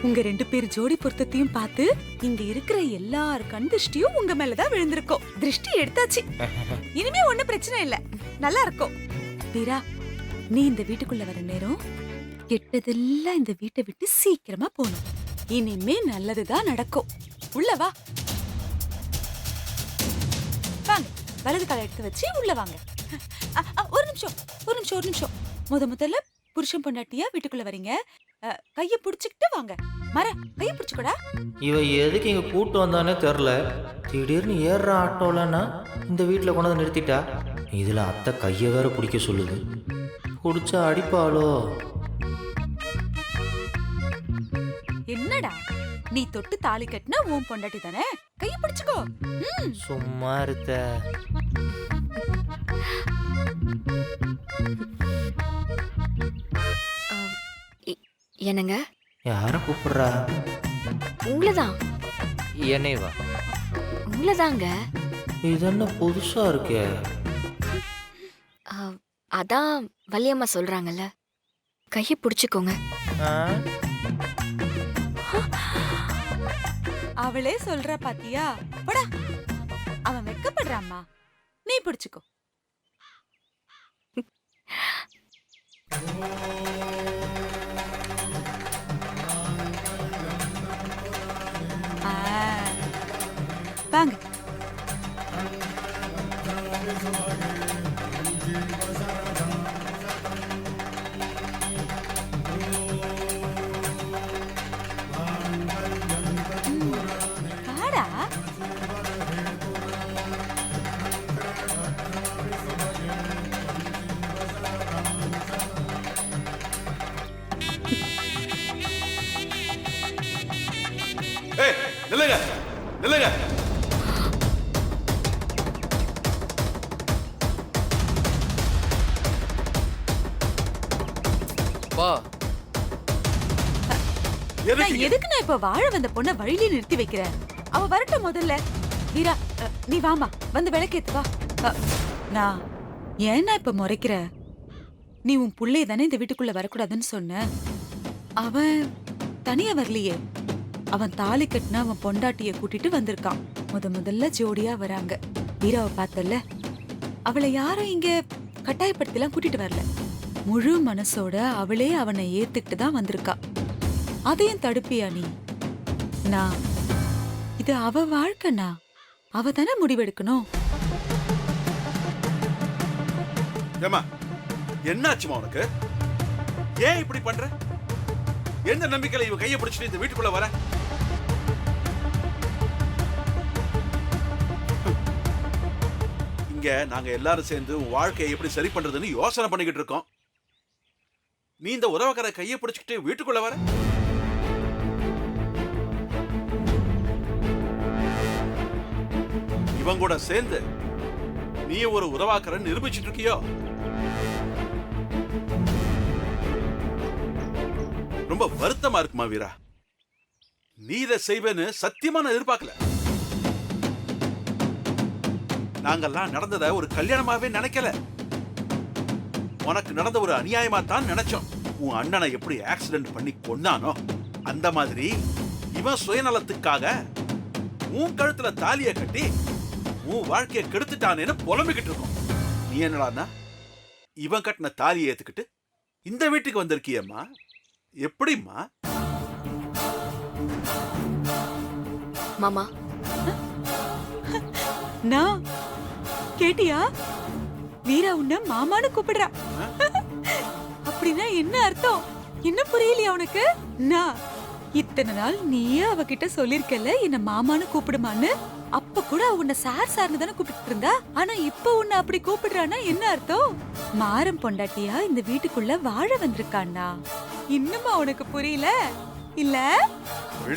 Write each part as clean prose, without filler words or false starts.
உங்க 2 பேர் ஜோடி பொருத்தத்தையும் பார்த்து இங்க இருக்கிற எல்லார் கண் திருஷ்டியும் உங்க மேலதான் விழுந்திருக்கும். திருஷ்டி எடுத்தாச்சு, இனிமே ஒண்ணும் பிரச்சனை இல்ல, நல்லா இருக்கும். வீரா, நீ இந்த வீட்டுக்குள்ள வர நேரம் கெட்டதெல்லாம் இந்த வீட்டை விட்டு சீக்கிரமா போகணும். இனிமே நல்லதுதான் நடக்கும். உள்ள வா, வாங்க. வலது காலை எடுத்து வச்சு உள்ள வாங்க. ஒரு நிமிஷம். முதல்ல புருஷன் பொண்டாட்டியா வீட்டுக்குள்ள வரீங்க, கைய புடிச்சுக்கிட்டு வாங்க. கைய புடிச்சுக்கடா. இவ எதுக்கு இங்க கூட்டு வந்தானே தெரியல. திடீர்னு ஏறுற ஆட்டோலன்னா இந்த வீட்டுல கொண்டு வந்து நிறுத்திட்டா. இதுல அத்தை கைய வேற பிடிக்க சொல்லுது. பிடிச்சா அடிப்பாளோ? என்னடா நீ தொட்டு தாலி கட்டினா உன் பொண்டாட்டி தானே, கைய பிடிச்சுக்கோ. சும்மா இருத்த. என்னங்க? யார கூப்பிடுறா? உங்களதான். என்னைவா? உங்களதாங்க. இது என்ன புதுசா இருக்கே? அதான் வள்ளியம்மா சொல்றாங்கல்ல, கையை பிடிச்சுக்கோங்க. அவளே சொல்ற பாத்தியா? போடா, அவன் வெக்கப்படுறாம்மா, நீ பிடிச்சுக்கோ. வாங்க. வாடா. நில்லுங்க நில்லுங்க. எதுக்கு நான் இப்ப வாழ வந்த பொண்ண வழியில நிறுத்தி வைக்கிறேன்? அவ வரட்டும் முதல்ல. வீரா, நீ வாமா, வந்து விளக்கேத்து வா. நான் ஏன்னா இப்ப முறைக்கிற? நீ உன் புள்ளைய தானே இந்த வீட்டுக்குள்ள வரக்கூடாதுன்னு சொன்ன. அவன் தனியா வரலையே, அவன் தாலி கட்டினா அவன் பொண்டாட்டிய கூட்டிட்டு வந்திருக்கான். முதல்ல ஜோடியா வராங்க. வீராவை பார்த்தல, அவளை யாரும் இங்க கட்டாயப்படுத்திலாம் கூட்டிட்டு வரல. முழு மனசோட அவளே அவனை ஏத்துக்கிட்டு தான் வந்திருக்கா. அதையும் தடுப்பியா நீ? நான் இது அவ வாழ்க்கைனா, அவ தானே முடிவெடுக்கணும். என்னாச்சுமா உனக்கு? ஏன் இப்படி பண்ற? எந்த நம்பிக்கையில இவ கையை பிடிச்சிட்டு இந்த வீட்டுக்குள்ள வர? இங்க நாங்க எல்லாரும் சேர்ந்து உன் வாழ்க்கையை எப்படி சரி பண்றதுன்னு யோசனை பண்ணிக்கிட்டு இருக்கோம். நீ இந்த உறவுக்கார கையை பிடிச்சிக்கிட்டு வீட்டுக்குள்ள வர? இவன் கூட சேர்ந்து நீ ஒரு உறவாக்கறன்னு நிரூபிச்சிட்டு இருக்கியோ? ரொம்ப வருத்தமா இருக்குமா வீரா? நீ இதை செய்வேன்னு சத்தியமா நான் எதிர்பார்க்கல. நாங்கெல்லாம் நடந்தத ஒரு கல்யாணமாவே நினைக்கல. உனக்கு நடந்த ஒரு அநியாயமா தான் நினைச்சோம். உன் அண்ணனை எப்படி ஆக்சிடென்ட் பண்ணி கொன்னானோ அந்த மாதிரி இவன் சுயநலத்துக்காக உன் கழுத்துல தாலிய கட்டி உன் வாழ்க்கைய கெடுத்துட்டானேன்னு புலம்பிக்கிட்டு இருக்கோம். நீ என்னடான்னா இவன் கட்டின தாலியை ஏத்துக்கிட்டு இந்த வீட்டுக்கு வந்திருக்கியம்மா. எப்படிம்மா? மாமா, நான் கேட்டியா? வீரா உன்ன மாமான்னு கூப்பிடுறா. அப்படின்னா என்ன அர்த்தம்? என்ன புரியலையா உனக்கு? நான் இத்தனை நாள் நீயே அவகிட்ட சொல்லிருக்கல என்ன மாமான்னு கூப்பிடுமான்னு. அப்ப கூட உன்னை சார் சார்னு தானே கூப்பிட்டு இருந்தா. ஆனா இப்ப உன்னை அப்படி கூப்பிடுறானா என்ன அர்த்தம்? மாறம் பொண்டாட்டியா இந்த வீட்டுக்குள்ள வாழ வந்திருக்கான்னா. இன்னுமா உனக்கு புரியல இல்ல?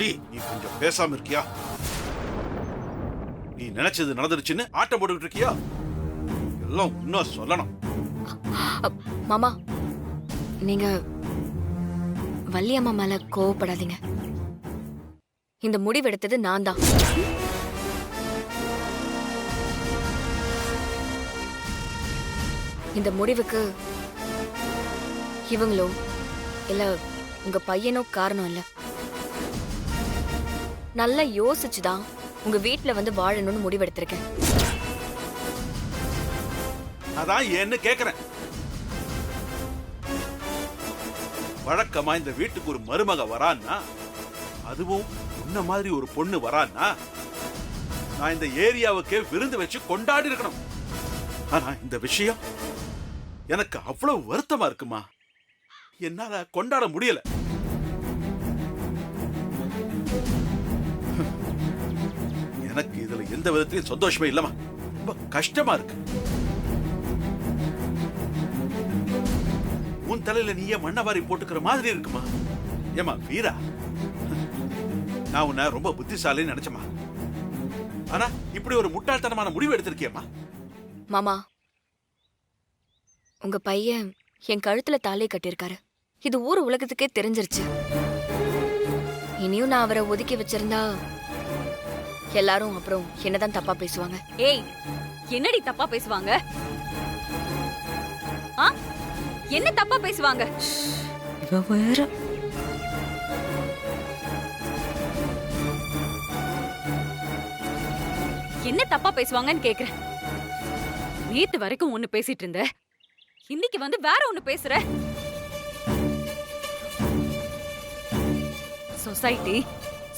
நீ கொஞ்சம் பேசாம இருக்கியா? நீ நினைச்சது நடந்துருச்சுன்னு ஆட்டம் போட்டுக்கிட்டு இருக்கியா? எல்லாம் இன்னும் சொல்லணும். மாமா, நீங்க வள்ளியம்மா மேல கோவப்படாதீங்க. இந்த முடிவெடுத்தது நான் தான். இந்த முடிவுக்கு இவங்களோ இல்ல உங்க பையனோ காரணம் இல்ல. நல்லா யோசிச்சுதான் உங்க வீட்ல வந்து வாழணும்னு முடிவெடுத்திருக்கேன். அதான் ஏன்னு கேக்குறேன். வழக்கமா இந்த வீட்டுக்கு ஒரு மருமக வரான்னா, அதுவும் உன்ன மாதிரி ஒரு பொண்ணு வரான்னா, நான் இந்த ஏரியாவுக்கே விருந்து வச்சு கொண்டாடி இருக்கணும். ஆனா இந்த விஷயம் எனக்கு அவ்வளவு வருத்தமா இருக்குமா, என்னால கொண்டாட முடியல. எனக்கு இதுல எந்த விதத்திலும் சந்தோஷமே இல்லமா, ரொம்ப கஷ்டமா இருக்கு. உன் தலையில நீயே மண்ணவாரி போட்டுக்கிற மாதிரி இருக்குமா. ஏமா வீரா, நான் உன்னை ரொம்ப புத்திசாலின்னு நினைச்சமா, ஆனா இப்படி ஒரு முட்டாள்தனமான முடிவு எடுத்திருக்கியம்மா. மாமா, உங்க பையன் என் கழுத்துல தாலியை கட்டியிருக்காரு. இது ஊர் உலகத்துக்கே தெரிஞ்சிருச்சு. இனியும் நான் அவரை ஒதுக்கி வச்சிருந்தா எல்லாரும் அப்புறம் என்னதான் தப்பா பேசுவாங்க. ஏய், என்னடி தப்பா பேசுவாங்க? ஆ? என்ன தப்பா பேசுவாங்க? இவ வேற. என்ன தப்பா பேசுவாங்கன்னு கேக்குறேன். நேத்து வரைக்கும் ஒண்ணு பேசிட்டு இருந்த, இன்னைக்கு வந்து வேற ஒண்ணு பேசுற. சொசைட்டி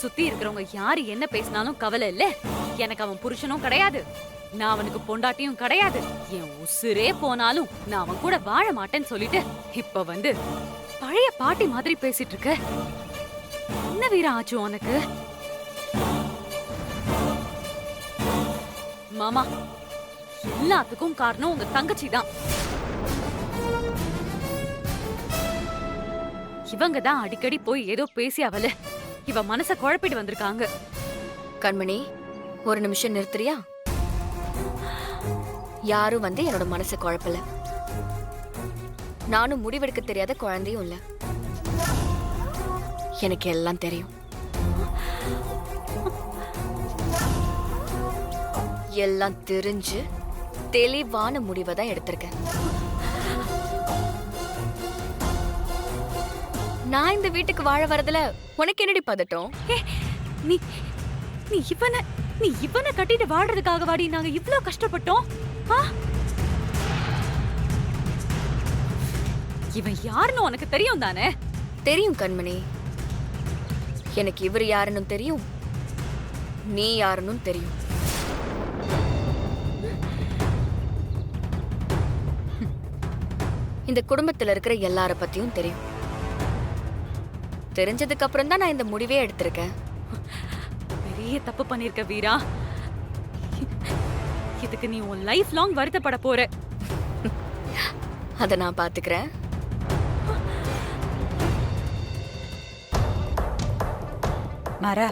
சுத்தி இருக்கிறவங்க யாரு என்ன பேசினாலும் கவலை இல்ல. எனக்கு அவன் புருஷனும் கிடையாது, நான் அவனுக்கு பொண்டாட்டியும் கிடையாது. என் உசுரே போனாலும் நான் அவன் கூட வாழ மாட்டேன்னு சொல்லிட்டு இப்ப வந்து பழைய பாட்டி மாதிரி பேசிட்டு இருக்க. என்ன வீரா ஆச்சு உனக்கு? மாமா, எல்லாத்துக்கும் காரணம் உங்க தங்கச்சி தான். இவங்க தான் அடிக்கடி போய் ஏதோ பேசி அவள இவ மனச குழப்பிட்டு வந்திருக்காங்க. கண்மணி, ஒரு நிமிஷம் நிறுத்துறியா? யாரும் வந்து என்னோட மனசை குழப்பல. நானும் முடிவெடுக்க தெரியாத குழந்தையும் இல்ல. எனக்கு எல்லாம் தெரியும். எல்லாம் தெரிஞ்சு தெளிவான முடிவை தான் எடுத்திருக்கேன். நான் இந்த வீட்டுக்கு வாழ வரதுல உனக்கு என்னடி பதட்டம்? நீ நீ இவனை கட்டிட்டு வாழ்றதுக்காக வாடி நாங்க இவ்ளோ கஷ்டப்பட்டோம். ஆ? இவன் யாருன்னு உனக்கு தெரியும் தானே? தெரியும் கண்மணி. எனக்கு இவர் யாருன்னு தெரியும், நீ யாருன்னு தெரியும். இந்த குடும்பத்துல இருக்கிற எல்லார பத்தியும் தெரியும். தெரிஞ்சதுக்கு அப்புறம் தான் நான் இந்த முடிவே எடுத்திருக்கேன். பெரிய தப்பு பண்ணிருக்க வீரா. இதுக்கு நீ உன் லைஃப் லாங் வருத்தப்பட போற. அத நான் பாத்துக்கிறேன். மாறா,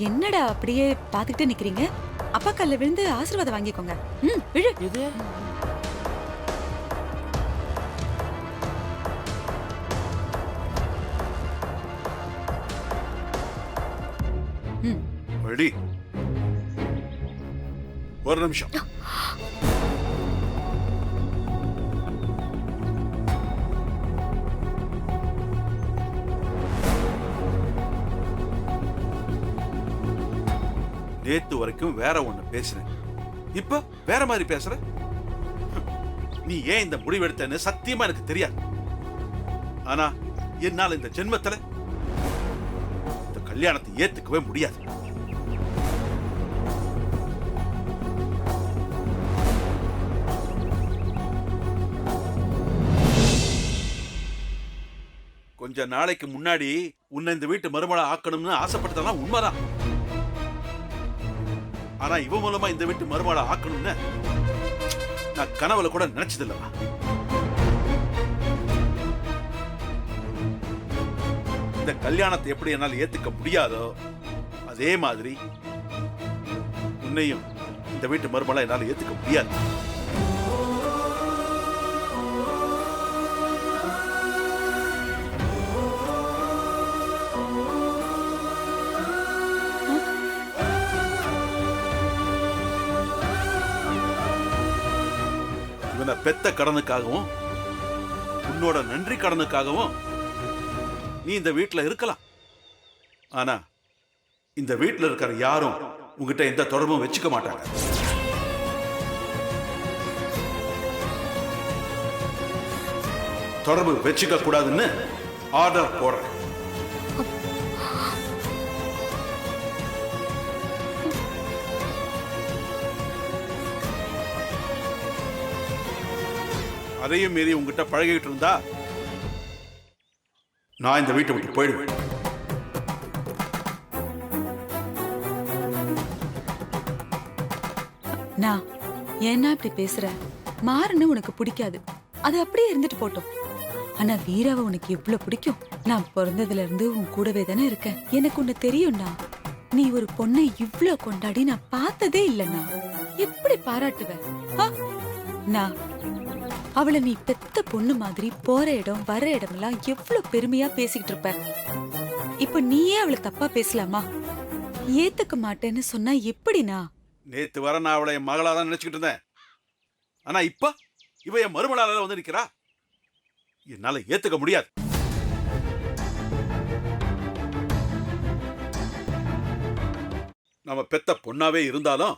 என்னடா அப்படியே பாத்துக்கிட்டு நிக்கிறீங்க? அப்பா கல்ல விழுந்து ஆசீர்வாதம் வாங்கிக்கோங்க. விழு. இது வழி, ஒரு நிமிஷம். நேத்து வரைக்கும் வேற ஒண்ணு பேசுறேன், இப்ப வேற மாதிரி பேசுற. நீ ஏன் இந்த முடிவெடுத்தன்னு சத்தியமா எனக்கு தெரியாது. ஆனா என்னால இந்த ஜென்மத்துல இந்த கல்யாணத்தை ஏத்துக்கவே முடியாது. கொஞ்ச நாளைக்கு முன்னாடி உன்னை இந்த வீட்டு மருமகளா ஆக்கணும்னு ஆசைப்பட்டதெல்லாம் உண்மைதான். ஆனா இவ மூலமா இந்த வீட்டு மருமகளா ஆக்கணும்னு நான் கனவுல கூட நினைச்சதில்லவா. இந்த கல்யாணத்தை எப்படி என்னால் ஏத்துக்க முடியாதோ அதே மாதிரி உன்னையும் இந்த வீட்டு மருமகளா என்னால் ஏத்துக்க முடியாது. இவனை பெத்த கடனுக்காகவும் உன்னோட நன்றி கடனுக்காகவும் நீ இந்த வீட்டில் இருக்கலாம். ஆனா இந்த வீட்டில் இருக்கிற யாரும் உங்ககிட்ட எந்த தொடர்பும் வச்சுக்க மாட்டாங்க. தொடர்பு வச்சுக்க கூடாதுன்னு ஆர்டர் போடுறேன். அதையும் மீறி உங்ககிட்ட பழகிட்டு இருந்தா நான் இந்த வீட்டை விட்டு போயிடுவேன். நான் ஏன்னா இப்படி பேசுற? மாறன்னு உனக்கு பிடிக்காது, அது அப்படியே இருந்துட்டு போட்டோம். ஆனா வீராவை உனக்கு எவ்வளவு பிடிக்கும். நான் பிறந்ததுல இருந்து உன் கூடவே தானே இருக்கேன். எனக்கு ஒண்ணு தெரியும்னா, நீ ஒரு பொண்ணை இவ்ளோ கொண்டாடி நான் பார்த்ததே இல்லைண்ணா. எப்படி பாராட்டுவ? நான் அவளை நீ பெத்த பொண்ணு மாதிரி போற இடம் வர இடமெல்லாம் எவ்வளவு பெருமையா பேசிக்கிட்டு இருப்ப. இப்ப நீயே அவளை தப்பா பேசலாமா? ஏத்துக்க மாட்டேன்னு சொன்னா எப்படினா? நேத்து வர நான் அவளை என் மகளா தான் நினைச்சுக்கிட்டு இருந்தேன். ஆனா இப்ப இவ என் மருமகளால வந்து நிக்கிறா. என்னால ஏத்துக்க முடியாது. நம்ம பெத்த பொண்ணாவே இருந்தாலும்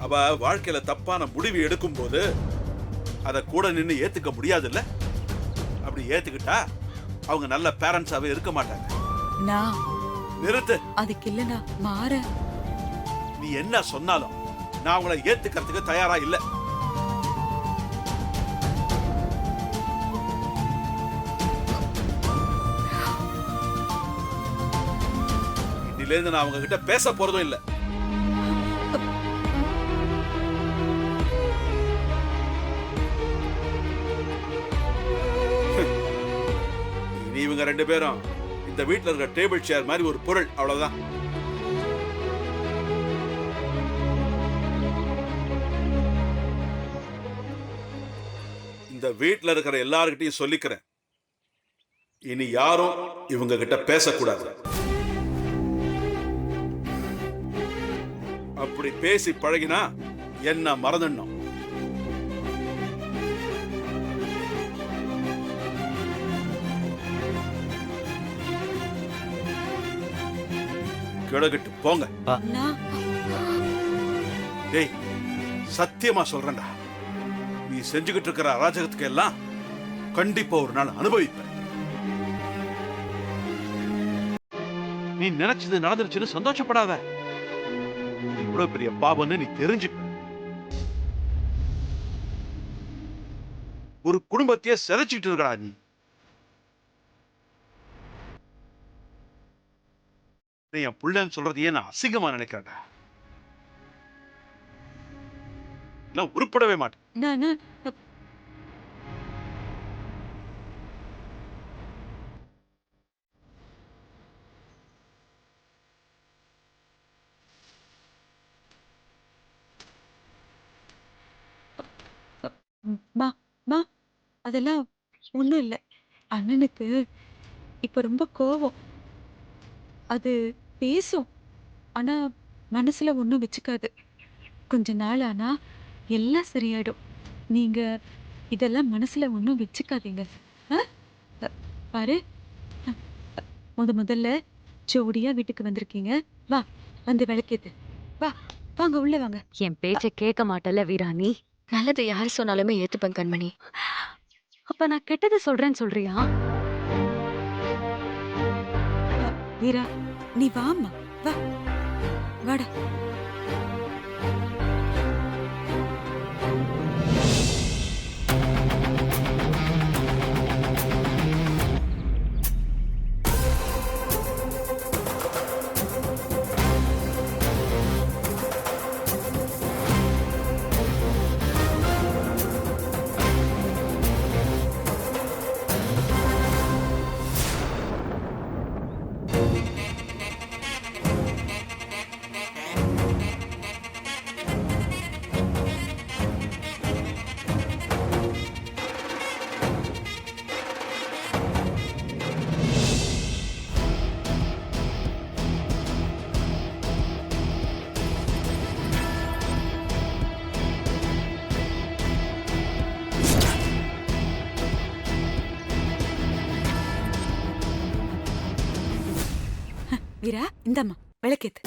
அவ வாழ்க்கையில தப்பான முடிவு எடுக்கும் போது அதை கூட நின்று ஏத்துக்க முடியாதுல்ல. அப்படி ஏத்துக்கிட்டா அவங்க நல்ல பேரண்ட்ஸாவே இருக்க மாட்டாங்க. நான் நிறுத்து. அதுக்கு இல்லனா மாற. நீ என்ன சொன்னாலும் நான் உங்களை ஏத்துக்கிறதுக்கு தயாரா இல்ல. இன்னிலிருந்து நான் அவங்க கிட்ட பேச போறதும் இல்ல. இனி இவங்க ரெண்டு பேரும் இந்த வீட்டுல இருக்க டேபிள் சேர் மாதிரி ஒரு பொருள், அவ்வளவுதான். இந்த வீட்டுல இருக்கிற எல்லார்கிட்டையும் சொல்லிக்கிறேன், இனி யாரும் இவங்க கிட்ட பேசக்கூடாது. அப்படி பேசி பழகினா என்ன மறந்துடணும். கிடக்கிட்டு போங்க. நான் டேய், சத்தியமா சொல்றேன்டா, நீ செஞ்சுக்கிட்டு இருக்கிற அராஜகத்துக்கு எல்லாம் கண்டிப்பா ஒரு நாள் அனுபவிப்ப. நீ நினைச்சது நடந்துருச்சுன்னு சந்தோஷப்படாத. இவ்வளவு பெரிய பாவம்னு நீ தெரிஞ்சுக்க. ஒரு குடும்பத்தையே சிதைச்சிட்டு இருக்கா நீ. என் புள்ளன்னு சொல்றதையே நான் அசிங்கமா நினைக்கிறேன்டா. நான் உருப்படவே மாட்டேன். நானு மா மா அதெல்லாம் ஒண்ணும் இல்ல. அண்ணனுக்கு இப்ப ரொம்ப கோவம். அது பேசும், ஆனா மனசுல ஒண்ணும் வச்சுக்காது. கொஞ்ச நாள் ஆனா எல்லாம் சரியாயிடும். நீங்க இதெல்லாம் மனசுல ஒண்ணும் வச்சுக்காதீங்க. ஆ? பாரு, முதல்ல ஜோடியா வீட்டுக்கு வந்திருக்கீங்க. வா, வந்து விளக்கேத்து. வா, வாங்க உள்ள வாங்க. என் பேச்ச கேட்க மாட்டல வீரா நீ? நல்லது யார் சொன்னாலுமே ஏத்துப்பேன் கண்மணி. அப்ப நான் கெட்டது சொல்றேன்னு சொல்றியா? வீரா, நீ வாம்மா, வா, வாடா. வீரா, இந்தாம்மா. விளக்கேத்து.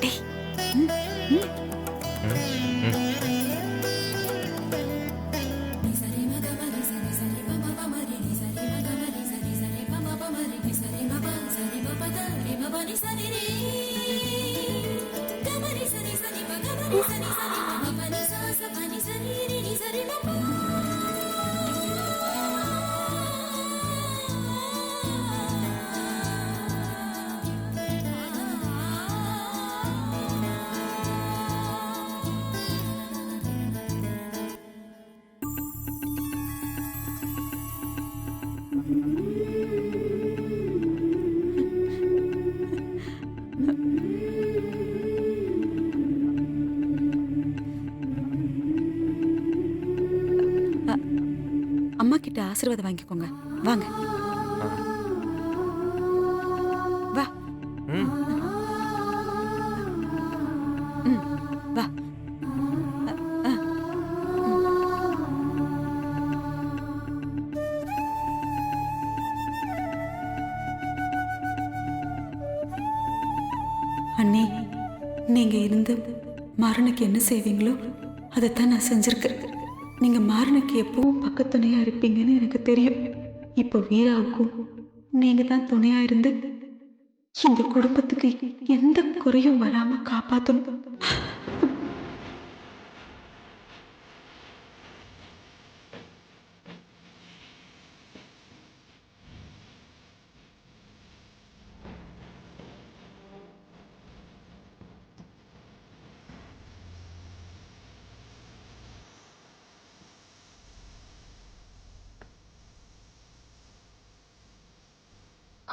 டேய், ம், ம். அம்மா கிட்ட ஆசீர்வாதம் வாங்கிக்கோங்க. வாங்க. வா. ம். ம், வா. அண்ணி, நீங்க இருந்து மாறனுக்கு என்ன செய்வீங்களோ அதைத்தான் நான் செஞ்சிருக்கேன். நீங்க மாறனுக்கு எப்பவும் பக்கத்துணையா இருப்பீங்கன்னு எனக்கு தெரியும். இப்போ வீராவுக்கும் நீங்க தான் துணையா இருந்து இந்த குடும்பத்துக்கு எந்த குறையும் வராம காப்பாத்தணும்.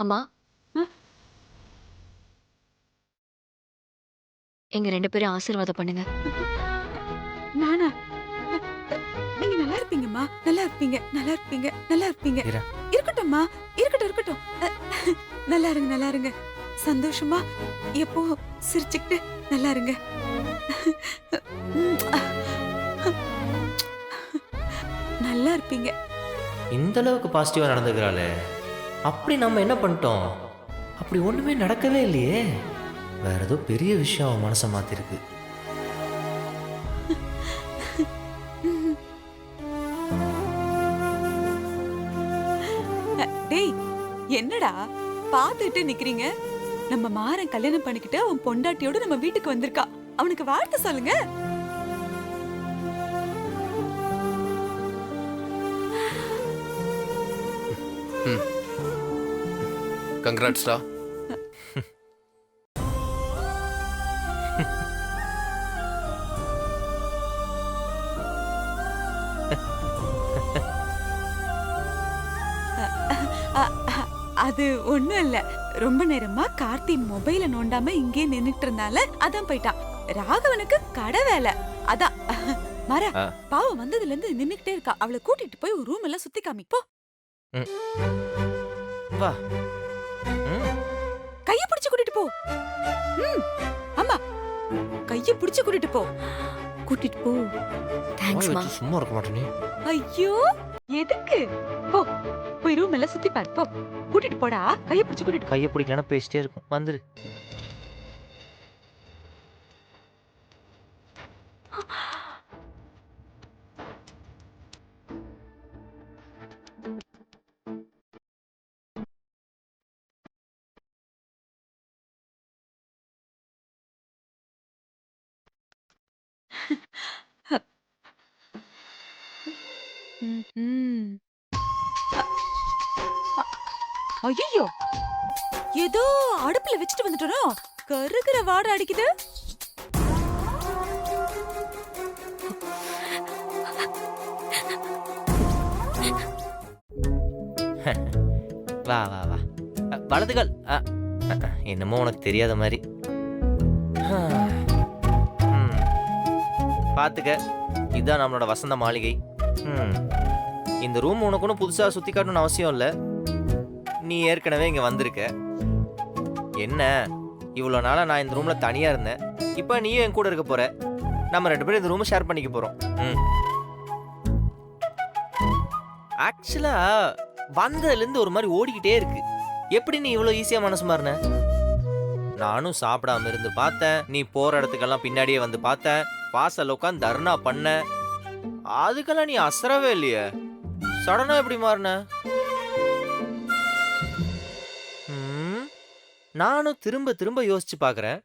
அம்மா, ஆ? எங்க 2 பேரும் ஆசீர்வாதம் பண்ணுங்க. நானா? நீங்க நல்லா இருப்பீங்கம்மா. நல்லா இருப்பீங்க. நல்லா இருப்பீங்க. நல்லா இருப்பீங்க. வீரா. இருக்கட்டும்மா. இருக்கட்டும், இருக்கட்டும். நல்லா இருங்க. நல்லா இருங்க. சந்தோஷமா எப்போ சிரிச்சுக்கிட்டு நல்லா இருங்க. நல்லா இருப்பீங்க. இந்த அளவுக்கு பாசிட்டிவா நடந்துக்கிறாளே, அப்படி நம்ம என்ன பண்ணிட்டோம்? அப்படி ஒண்ணுமே நடக்கவே இல்லையே. வேற ஏதோ பெரிய விஷயம் அவன் மனசை மாத்திருக்கு. டேய், என்னடா பாத்துட்டு நிக்கிறீங்க? நம்ம மாறன் கல்யாணம் பண்ணிக்கிட்டு அவன் பொண்டாட்டியோட நம்ம வீட்டுக்கு வந்திருக்கா. அவனுக்கு வாழ்த்து சொல்லுங்க. கங்க்ராட்ஸ்டா. அது ஒண்ணும் இல்ல. ரொம்ப நேரமா கார்த்தி மொபைல நோண்டாம இங்கே நின்னுட்டு இருந்தால அதான் போயிட்டான். ராகவனுக்கு கடை வேலை. அதான் மர பாவம் வந்ததுல இருந்து நின்னுக்கிட்டே இருக்கா. அவளை கூட்டிட்டு போய் ஒரு ரூம் எல்லாம் சுத்தி காமி போ. வா. கைய பிடிச்சு கூட்டிட்டு போ. ஆமா, கைய பிடிச்சு கூட்டிட்டு போ. கூட்டிட்டு போ. தேங்க்ஸ் மா. சும்மா இருக்க மாட்டேனே. ஐயோ, எதுக்கு? போ, போய் ரூம் எல்லாம் சுத்தி பாரு. போ, கூட்டிட்டு போடா. கைய பிடிச்சு கூட்டிட்டு. கையை பிடிக்கலன்னா பேசிட்டே இருக்கும். வந்துரு. ஐயோ, ஏதோ அடுப்புல வச்சுட்டு வந்துட்டோனோ. கருகிற வாடை அடிக்குது. வா வா வா. வலதுகள். என்னமோ உனக்கு தெரியாத மாதிரி. பாத்துக்க, இதுதான் நம்மளோட வசந்த மாளிகை. இந்த ரூம் உனக்கு ஒன்றும் புதுசாக சுற்றி காட்டணும்னு அவசியம் இல்லை. நீ ஏற்கனவே இங்கே வந்திருக்க. என்ன இவ்வளோ நாளாக நான் இந்த ரூமில் தனியாக இருந்தேன். இப்போ நீயும் என் கூட இருக்க போற. நம்ம 2 பேரும் இந்த ரூமை ஷேர் பண்ணிக்க போகிறோம். ஆக்சுவலாக வந்ததுலேருந்து ஒரு மாதிரி ஓடிக்கிட்டே இருக்கு. எப்படி நீ இவ்வளோ ஈஸியாக மனசு மாறின? நானும் சாப்பிடாம இருந்து பார்த்தேன். நீ போகிற இடத்துக்கெல்லாம் பின்னாடியே வந்து பார்த்தேன். வாசல் உட்காந்து தர்ணா பண்ண. அதுக்கெல்லாம் நீ அசரவே இல்லையே. சடனா எப்படி மாறின? நானும் திரும்ப திரும்ப யோசிச்சு பார்க்குறேன்.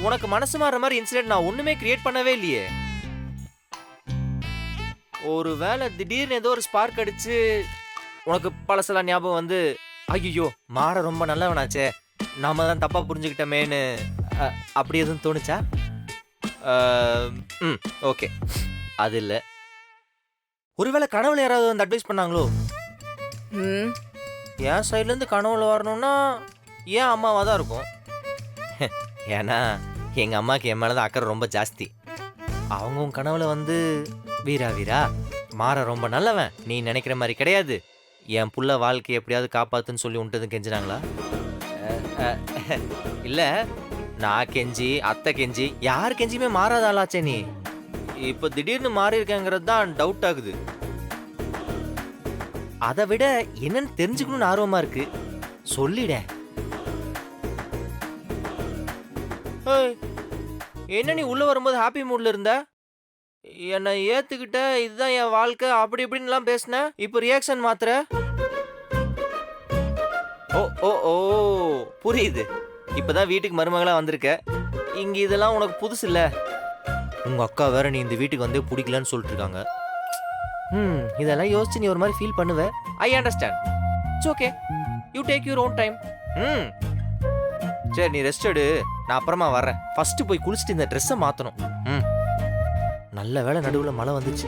உனக்கு மனசு மாறுற மாதிரி இன்சிடென்ட் நான் ஒண்ணுமே கிரியேட் பண்ணவே இல்லையே. ஒருவேளை திடீர்னு ஏதோ ஒரு ஸ்பார்க் அடிச்சு உனக்கு பழசெல்லாம் ஞாபகம் வந்து ஐயோ மாற ரொம்ப நல்லவனாச்சே, நாம தான் தப்பா புரிஞ்சுக்கிட்டமேன்னு அப்படி எதுவும் தோணுச்சா? ஓகே, அது இல்லை. ஒருவேளை கனவுல யாராவது வந்து அட்வைஸ் பண்ணாங்களோ? என் சைட்லேருந்து கனவுல வரணும்னா ஏன் அம்மாவாக தான் இருக்கும். ஏன்னா எங்கள் அம்மாவுக்கு என் மேலே தான் அக்கறை ரொம்ப ஜாஸ்தி. அவங்க உன் கனவுல வந்து வீரா வீரா மாற ரொம்ப நல்லவன், நீ நினைக்கிற மாதிரி கிடையாது, என் புள்ள வாழ்க்கையை எப்படியாவது காப்பாத்துன்னு சொல்லி உன்ட்டு கெஞ்சினாங்களா? இல்லை, நான் கெஞ்சி அத்தை கெஞ்சி யார் கெஞ்சியுமே மாறாத ஆளாச்சே நீ. இப்போ திடீர்னு மாறி இருக்கேங்கிறது தான் டவுட் ஆகுது. அதை விட என்னன்னு தெரிஞ்சுக்கணும்னு ஆர்வமா இருக்கு, சொல்லிட. என்ன நீ உள்ள வரும்போது ஹாப்பி மூட்ல இருந்த, என்னை ஏத்துக்கிட்ட, இதுதான் என் வாழ்க்கை அப்படி இப்படின்லாம் பேசின, இப்போ ரியாக்ஷன் மாத்திர. ஓ ஓ ஓ புரியுது. இப்பதான் வீட்டுக்கு மருமகளா வந்திருக்க, இங்க இதெல்லாம் உனக்கு புதுசு இல்ல. உங்க அக்கா வேற நீ இந்த வீட்டுக்கு வந்து பிடிக்கலன்னு சொல்லிட்டு இருக்காங்க. இதெல்லாம் யோசிச்சு நீ ஒரு மாதிரி ஃபீல் பண்ணுவ. I understand. It's okay, you take your own time. சரி, நீ ரெஸ்ட் எடு, நான் அப்புறமா வர்றேன். ஃபர்ஸ்ட் போய் குளிச்சுட்டு இந்த ட்ரெஸ்ஸை மாற்றணும். நல்ல வேளை நடுவில் மழை வந்துச்சு.